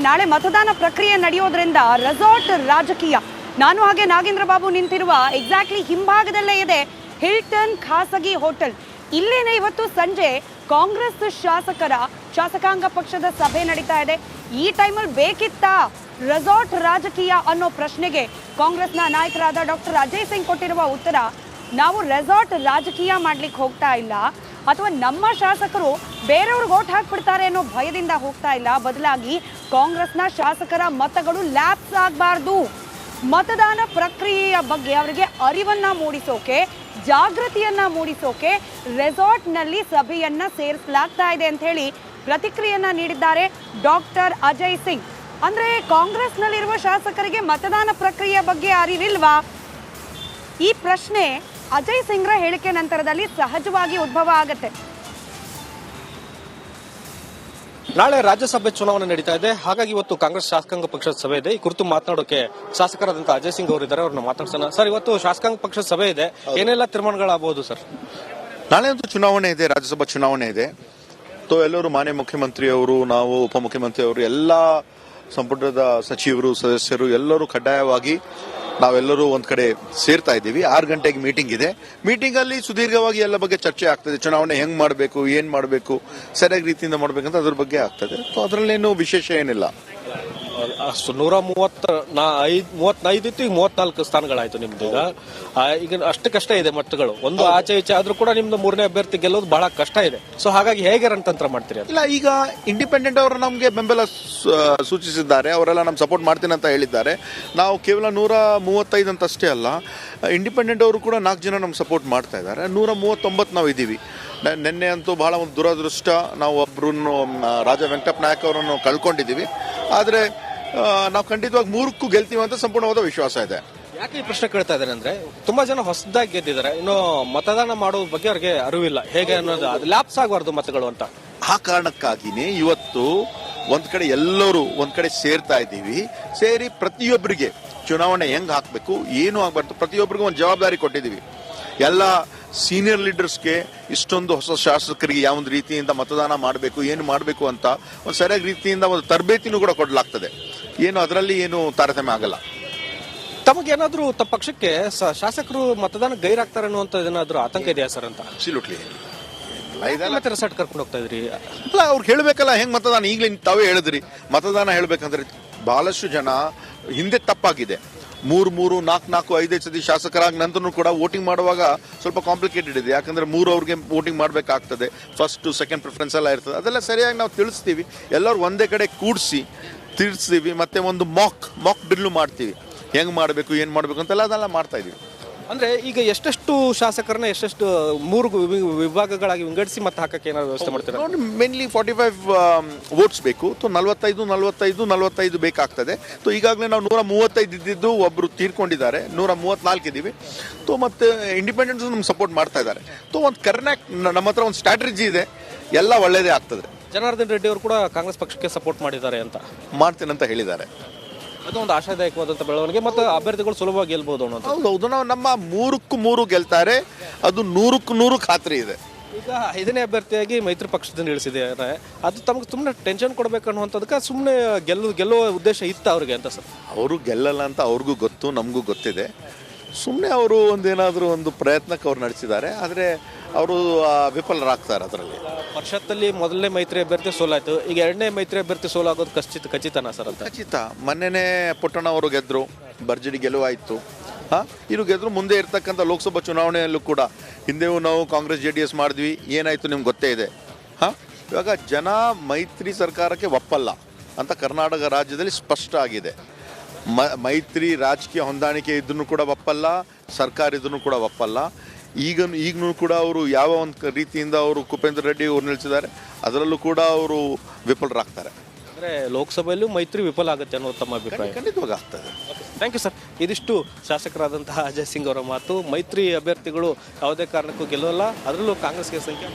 ನಾಳೆ ಮತದಾನ ಪ್ರಕ್ರಿಯೆ ನಡೆಯೋದ್ರಿಂದ ರೆಸಾರ್ಟ್ ರಾಜಕೀಯ. ನಾನು ಹಾಗೆ ನಾಗೇಂದ್ರ ಬಾಬು ನಿಂತಿರುವ ಎಕ್ಸಾಕ್ಟ್ಲಿ ಹಿಂಭಾಗದಲ್ಲೇ ಇದೆ ಹಿಲ್ಟನ್ ಖಾಸಗಿ ಹೋಟೆಲ್. ಇಲ್ಲೇನೆ ಇವತ್ತು ಸಂಜೆ ಕಾಂಗ್ರೆಸ್ ಶಾಸಕಾಂಗ ಪಕ್ಷದ ಸಭೆ ನಡೀತಾ ಇದೆ. ಈ ಟೈಮಲ್ಲಿ ಬೇಕಿತ್ತಾ ರೆಸಾರ್ಟ್ ರಾಜಕೀಯ ಅನ್ನೋ ಪ್ರಶ್ನೆಗೆ ಕಾಂಗ್ರೆಸ್ನ ನಾಯಕರಾದ ಡಾಕ್ಟರ್ ಅಜಯ್ ಸಿಂಗ್ ಕೊಟ್ಟಿರುವ ಉತ್ತರ, ನಾವು ರೆಸಾರ್ಟ್ ರಾಜಕೀಯ ಮಾಡ್ಲಿಕ್ಕೆ ಹೋಗ್ತಾ ಇಲ್ಲ, ಅಥವಾ ನಮ್ಮ ಶಾಸಕರು ಬೇರೆಯವ್ರಿಗೆ ಓಟ್ ಹಾಕ್ಬಿಡ್ತಾರೆ ಅನ್ನೋ ಭಯದಿಂದ ಹೋಗ್ತಾ ಇಲ್ಲ. ಬದಲಾಗಿ ಕಾಂಗ್ರೆಸ್ನ ಶಾಸಕರ ಮತಗಳು ಲ್ಯಾಪ್ಸ್ ಆಗಬಾರ್ದು, ಮತದಾನ ಪ್ರಕ್ರಿಯೆಯ ಬಗ್ಗೆ ಅವರಿಗೆ ಅರಿವನ್ನ ಮೂಡಿಸೋಕೆ, ಜಾಗೃತಿಯನ್ನ ಮೂಡಿಸೋಕೆ ರೆಸಾರ್ಟ್ನಲ್ಲಿ ಸಭೆಯನ್ನ ಸೇರಿಸಲಾಗ್ತಾ ಇದೆ ಅಂತ ಹೇಳಿ ಪ್ರತಿಕ್ರಿಯೆಯನ್ನ ನೀಡಿದ್ದಾರೆ ಡಾಕ್ಟರ್ ಅಜಯ್ ಸಿಂಗ್. ಅಂದ್ರೆ ಕಾಂಗ್ರೆಸ್ನಲ್ಲಿರುವ ಶಾಸಕರಿಗೆ ಮತದಾನ ಪ್ರಕ್ರಿಯೆ ಬಗ್ಗೆ ಅರಿವಿಲ್ವಾ? ಈ ಪ್ರಶ್ನೆ ಅಜಯ್ ಸಿಂಗ್ರ ಹೇಳಿಕೆ ನಂತರದಲ್ಲಿ ಸಹಜವಾಗಿ ಉದ್ಭವ ಆಗುತ್ತೆ. ನಾಳೆ ರಾಜ್ಯಸಭೆ ಚುನಾವಣೆ ನಡೀತಾ ಇದೆ, ಹಾಗಾಗಿ ಇವತ್ತು ಕಾಂಗ್ರೆಸ್ ಶಾಸಕಾಂಗ ಪಕ್ಷದ ಸಭೆ ಇದೆ. ಈ ಕುರಿತು ಮಾತನಾಡೋಕೆ ಶಾಸಕರಾದಂತಹ ಅಜಯ್ ಸಿಂಗ್ ಅವರು ಇದ್ದಾರೆ, ಅವ್ರನ್ನ ಮಾತಾಡ್ಸೋಣ. ಸರ್, ಇವತ್ತು ಶಾಸಕಾಂಗ ಪಕ್ಷದ ಸಭೆ ಇದೆ, ಏನೆಲ್ಲ ತೀರ್ಮಾನಗಳಾಗಬಹುದು ಸರ್? ನಾಳೆ ಒಂದು ಚುನಾವಣೆ ಇದೆ, ರಾಜ್ಯಸಭಾ ಚುನಾವಣೆ ಇದೆ. ಎಲ್ಲರೂ ಮಾನ್ಯ ಮುಖ್ಯಮಂತ್ರಿಯವರು, ನಾವು ಉಪಮುಖ್ಯಮಂತ್ರಿಯವರು, ಎಲ್ಲ ಸಂಪುಟದ ಸಚಿವರು, ಸದಸ್ಯರು ಎಲ್ಲರೂ ಕಡ್ಡಾಯವಾಗಿ ನಾವೆಲ್ಲರೂ ಒಂದ್ ಕಡೆ ಸೇರ್ತಾ ಇದ್ದೀವಿ. 6 ಗಂಟೆಗೆ ಮೀಟಿಂಗ್ ಇದೆ. ಮೀಟಿಂಗ್ ಅಲ್ಲಿ ಸುದೀರ್ಘವಾಗಿ ಎಲ್ಲ ಬಗ್ಗೆ ಚರ್ಚೆ ಆಗ್ತದೆ. ಚುನಾವಣೆ ಹೆಂಗ್ ಮಾಡಬೇಕು, ಏನ್ ಮಾಡಬೇಕು, ಸರಿಯಾಗಿ ರೀತಿಯಿಂದ ಮಾಡ್ಬೇಕಂತ ಅದ್ರ ಬಗ್ಗೆ ಆಗ್ತದೆ. ಅದರಲ್ಲೇನು ವಿಶೇಷ ಏನಿಲ್ಲ. 135 ಇತ್ತು, ಈಗ 34 ಸ್ಥಾನಗಳಾಯ್ತು ನಿಮ್ದು. ಈಗ ಅಷ್ಟಕ್ಕಷ್ಟೇ ಇದೆ ಮತಗಳು, ಒಂದು ಆಚೆ ಈಚೆ ಆದ್ರೂ ಕೂಡ ನಿಮ್ದು 3ನೇ ಅಭ್ಯರ್ಥಿ ಗೆಲ್ಲೋದು ಬಹಳ ಕಷ್ಟ ಇದೆ. ಸೊ ಹಾಗಾಗಿ ಹೇಗೆ ರಣತಂತ್ರ ಮಾಡ್ತೀರಿ? ಇಲ್ಲ, ಈಗ ಇಂಡಿಪೆಂಡೆಂಟ್ ಅವರು ನಮ್ಗೆ ಬೆಂಬಲ ಸೂಚಿಸಿದ್ದಾರೆ, ಅವರೆಲ್ಲ ನಮ್ ಸಪೋರ್ಟ್ ಮಾಡ್ತೀನಿ ಅಂತ ಹೇಳಿದ್ದಾರೆ. ನಾವು ಕೇವಲ 135 ಅಂತ ಅಷ್ಟೇ ಅಲ್ಲ, ಇಂಡಿಪೆಂಡೆಂಟ್ ಅವರು ಕೂಡ 4 ಜನ ನಮ್ಗೆ ಸಪೋರ್ಟ್ ಮಾಡ್ತಾ ಇದ್ದಾರೆ. 139 ನಾವು ಇದ್ದೀವಿ. ನಿನ್ನೆ ಅಂತೂ ಬಹಳ ಒಂದು ದುರದೃಷ್ಟ, ನಾವು ಒಬ್ಬರನ್ನು ರಾಜಾ ವೆಂಕಟಪ್ಪ ನಾಯಕ್ ಅವರನ್ನು ಕಳ್ಕೊಂಡಿದ್ದೀವಿ. ಆದರೆ ನಾವು ಖಂಡಿತವಾಗಿ 3ಕ್ಕೂ ಗೆಲ್ತೀವಿ ಅಂತ ಸಂಪೂರ್ಣವಾದ ವಿಶ್ವಾಸ ಇದೆ. ಯಾಕೆ ಈ ಪ್ರಶ್ನೆ ಕೇಳ್ತಾ ಇದ್ದಾರೆ ಅಂದ್ರೆ, ತುಂಬಾ ಜನ ಹೊಸದಾಗಿ ಗೆದ್ದಿದ್ದಾರೆ, ಇನ್ನು ಮತದಾನ ಮಾಡೋ ಬಗ್ಗೆ ಅವ್ರಿಗೆ ಅರಿವಿಲ್ಲ, ಹೇಗೆ ಅನ್ನೋದು, ಅದು ಲ್ಯಾಪ್ಸ್ ಆಗಬಾರ್ದು ಮತಗಳು ಅಂತ. ಆ ಕಾರಣಕ್ಕಾಗಿನೇ ಇವತ್ತು ಒಂದ್ ಕಡೆ ಎಲ್ಲರೂ ಒಂದ್ ಕಡೆ ಸೇರ್ತಾ ಇದ್ದೀವಿ. ಸೇರಿ ಪ್ರತಿಯೊಬ್ಬರಿಗೆ ಚುನಾವಣೆ ಹೆಂಗ್ ಹಾಕ್ಬೇಕು, ಏನು ಆಗ್ಬಾರ್ದು, ಪ್ರತಿಯೊಬ್ಬರಿಗೂ ಒಂದು ಜವಾಬ್ದಾರಿ ಕೊಟ್ಟಿದ್ದೀವಿ. ಎಲ್ಲ ಸೀನಿಯರ್ ಲೀಡರ್ಸ್ಗೆ, ಇಷ್ಟೊಂದು ಹೊಸ ಶಾಸಕರಿಗೆ ಯಾವ ಒಂದು ರೀತಿಯಿಂದ ಮತದಾನ ಮಾಡಬೇಕು, ಏನು ಮಾಡಬೇಕು ಅಂತ ಒಂದು ಸರಿಯಾದ ರೀತಿಯಿಂದ ಒಂದು ತರಬೇತಿನೂ ಕೂಡ ಕೊಡಲಾಗ್ತದೆ. ಏನು ಅದರಲ್ಲಿ ಏನು ತಾರತಮ್ಯ ಆಗಲ್ಲ. ತಮಗೇನಾದ್ರೂ ತಮ್ಮ ಪಕ್ಷಕ್ಕೆ ಶಾಸಕರು ಮತದಾನ ಗೈರಾಗ್ತಾರೆ ಅನ್ನುವಂಥದ್ದೇನಾದ್ರೂ ಆತಂಕ ಇದೆಯಾ ಸರ್ ಅಂತ? ಅಬ್ಸಲ್ಯೂಟ್ಲಿ. ಮತ್ತೆ ರೆಸಾರ್ಟ್ ಕರ್ಕೊಂಡು ಹೋಗ್ತಾ ಇದ್ರಿ? ಅಲ್ಲ, ಅವ್ರಿಗೆ ಹೇಳಬೇಕಲ್ಲ ಹೆಂಗ್ ಮತದಾನ. ಈಗಲೇ ತಾವೇ ಹೇಳಿದ್ರಿ, ಮತದಾನ ಹೇಳ್ಬೇಕಂದ್ರೆ ಬಹಳಷ್ಟು ಜನ ಹಿಂದೆ ತಪ್ಪಾಗಿದೆ. 3, 4, 5 ಸತಿ ಶಾಸಕರಾಗ ನಂತರೂ ಕೂಡ ವೋಟಿಂಗ್ ಮಾಡುವಾಗ ಸ್ವಲ್ಪ ಕಾಂಪ್ಲಿಕೇಟೆಡ್ ಇದೆ. ಯಾಕಂದ್ರೆ 3 ಅವ್ರಿಗೆ ವೋಟಿಂಗ್ ಮಾಡಬೇಕಾಗ್ತದೆ, ಫಸ್ಟ್ ಸೆಕೆಂಡ್ ಪ್ರಿಫರೆನ್ಸ್ ಎಲ್ಲ ಇರ್ತದೆ. ಅದೆಲ್ಲ ಸರಿಯಾಗಿ ನಾವು ತಿಳಿಸ್ತೀವಿ, ಎಲ್ಲರೂ ಒಂದೇ ಕಡೆ ಕೂಡಿಸಿ ತಿಳಿಸ್ತೀವಿ. ಮತ್ತೆ ಒಂದು ಮಾಕ್ ಡ್ರಿಲ್ ಮಾಡ್ತೀವಿ, ಹೆಂಗ್ ಮಾಡಬೇಕು, ಏನ್ ಮಾಡಬೇಕು ಅಂತೆಲ್ಲ ಅದೆಲ್ಲ ಮಾಡ್ತಾ ಇದೀವಿ. ಅಂದ್ರೆ ಈಗ ಎಷ್ಟೆಷ್ಟು ಶಾಸಕರನ್ನ ಎಷ್ಟೆಷ್ಟು 3 ವಿಭಾಗಗಳಾಗಿ ವಿಂಗಡಿಸಿ ಮತ್ತೆ ಹಾಕಕ್ಕೆ ಏನಾದ್ರು ವ್ಯವಸ್ಥೆ ಮಾಡ್ತೀರಾ? ಮೇನ್ಲಿ 45 ವೋಟ್ಸ್ ಬೇಕು. 45 ಬೇಕಾಗ್ತದೆ. ಈಗಾಗಲೇ ನಾವು 135 ಇದ್ದಿದ್ದು, ಒಬ್ರು ತೀರ್ಕೊಂಡಿದ್ದಾರೆ, 134 ಇದ್ದೀವಿ. ಮತ್ತೆ ಇಂಡಿಪೆಂಡೆನ್ಸ್ ನಮ್ಗೆ ಸಪೋರ್ಟ್ ಮಾಡ್ತಾ ಇದ್ದಾರೆ. ಒಂದು ನಮ್ಮ ಹತ್ರ ಒಂದು ಸ್ಟ್ರಾಟಜಿ ಇದೆ, ಎಲ್ಲ ಒಳ್ಳೇದೇ ಆಗ್ತದೆ. ಜನಾರ್ದನ್ ರೆಡ್ಡಿ ಅವರು ಕೂಡ ಕಾಂಗ್ರೆಸ್ ಪಕ್ಷಕ್ಕೆ ಸಪೋರ್ಟ್ ಮಾಡಿದ್ದಾರೆ ಅಂತ ಮಾಡ್ತೇನೆ ಅಂತ ಹೇಳಿದ್ದಾರೆ. ಅದೊಂದು ಆಶಾದಾಯಕವಾದಂತ ಬೆಳವಣಿಗೆ, ಮತ್ತು ಅಭ್ಯರ್ಥಿಗಳು ಸುಲಭವಾಗಿ ಗೆಲ್ಬಹುದು ಅನ್ನೋದು. ಹೌದು, ನಾವು ನಮ್ಮ 3ಕ್ಕೂ 3 ಗೆಲ್ತಾರೆ, ಅದು 100ಕ್ಕೂ 100 ಖಾತ್ರಿ ಇದೆ. ಈಗ 5ನೇ ಅಭ್ಯರ್ಥಿಯಾಗಿ ಮೈತ್ರಿ ಪಕ್ಷದಿಂದ ಇಳಿಸಿದ್ದಾರೆ, ಅದು ತಮಗೆ ಸುಮ್ಮನೆ ಟೆನ್ಷನ್ ಕೊಡಬೇಕನ್ನುವಂಥದಕ್ಕೆ ಸುಮ್ಮನೆ ಗೆಲ್ಲುವ ಉದ್ದೇಶ ಇತ್ತು ಅವ್ರಿಗೆ ಅಂತ ಸರ್? ಅವರು ಗೆಲ್ಲಲ್ಲ ಅಂತ ಅವ್ರಿಗೂ ಗೊತ್ತು, ನಮಗೂ ಗೊತ್ತಿದೆ. ಸುಮ್ಮನೆ ಅವರು ಒಂದೇನಾದರೂ ಒಂದು ಪ್ರಯತ್ನಕ್ಕೆ ಅವ್ರು ನಡೆಸಿದ್ದಾರೆ, ಆದರೆ ಅವರು ವಿಫಲರಾಗ್ತಾರೆ. ಅದರಲ್ಲಿ ವರ್ಷದಲ್ಲಿ ಮೊದಲನೇ ಮೈತ್ರಿ ಅಭ್ಯರ್ಥಿ ಸೋಲಾಯ್ತು, ಈಗ 2ನೇ ಮೈತ್ರಿ ಅಭ್ಯರ್ಥಿ ಸೋಲಾಗೋದು ಖಚಿತನಾ ಸರ್ ಅಂತ? ಖಚಿತ. ಮೊನ್ನೆನೇ ಪುಟ್ಟಣ್ಣ ಅವರು ಗೆದ್ರು, ಭರ್ಜರಿ ಗೆಲುವಾಯಿತು. ಇನ್ನು ಗೆದ್ರು. ಮುಂದೆ ಇರ್ತಕ್ಕಂಥ ಲೋಕಸಭಾ ಚುನಾವಣೆಯಲ್ಲೂ ಕೂಡ ಹಿಂದೆಯೂ ನಾವು ಕಾಂಗ್ರೆಸ್ JDS ಮಾಡಿದ್ವಿ, ಏನಾಯ್ತು ನಿಮ್ಗೆ ಗೊತ್ತೇ ಇದೆ. ಇವಾಗ ಜನ ಮೈತ್ರಿ ಸರ್ಕಾರಕ್ಕೆ ಒಪ್ಪಲ್ಲ ಅಂತ ಕರ್ನಾಟಕ ರಾಜ್ಯದಲ್ಲಿ ಸ್ಪಷ್ಟ ಆಗಿದೆ. ಮೈತ್ರಿ ರಾಜಕೀಯ ಹೊಂದಾಣಿಕೆ ಇದ್ರೂ ಕೂಡ ಒಪ್ಪಲ್ಲ, ಸರ್ಕಾರ ಇದ್ರೂ ಕೂಡ ಒಪ್ಪಲ್ಲ. ಈಗನೂ ಕೂಡ ಅವರು ಯಾವ ಒಂದು ರೀತಿಯಿಂದ ಅವರು ಕುಪೇಂದ್ರ ರೆಡ್ಡಿ ಅವ್ರು ನಿಲ್ಲಿಸಿದ್ದಾರೆ, ಅದರಲ್ಲೂ ಕೂಡ ಅವರು ವಿಫಲರಾಗ್ತಾರೆ. ಅಂದರೆ ಲೋಕಸಭೆಯಲ್ಲೂ ಮೈತ್ರಿ ವಿಫಲ ಆಗುತ್ತೆ ಅನ್ನೋ ತಮ್ಮ ಅಭಿಪ್ರಾಯ? ಖಂಡಿತವಾಗಿ ಆಗ್ತದೆ. Thank you sir. ಇದಿಷ್ಟು ಶಾಸಕರಾದಂತಹ ಅಜಯ್ ಸಿಂಗ್ ಅವರ ಮಾತು. ಮೈತ್ರಿ ಅಭ್ಯರ್ಥಿಗಳು ಯಾವುದೇ ಕಾರಣಕ್ಕೂ ಗೆಲ್ಲೋಲ್ಲ, ಅದರಲ್ಲೂ ಕಾಂಗ್ರೆಸ್ಗೆ ಸಂಖ್ಯೆ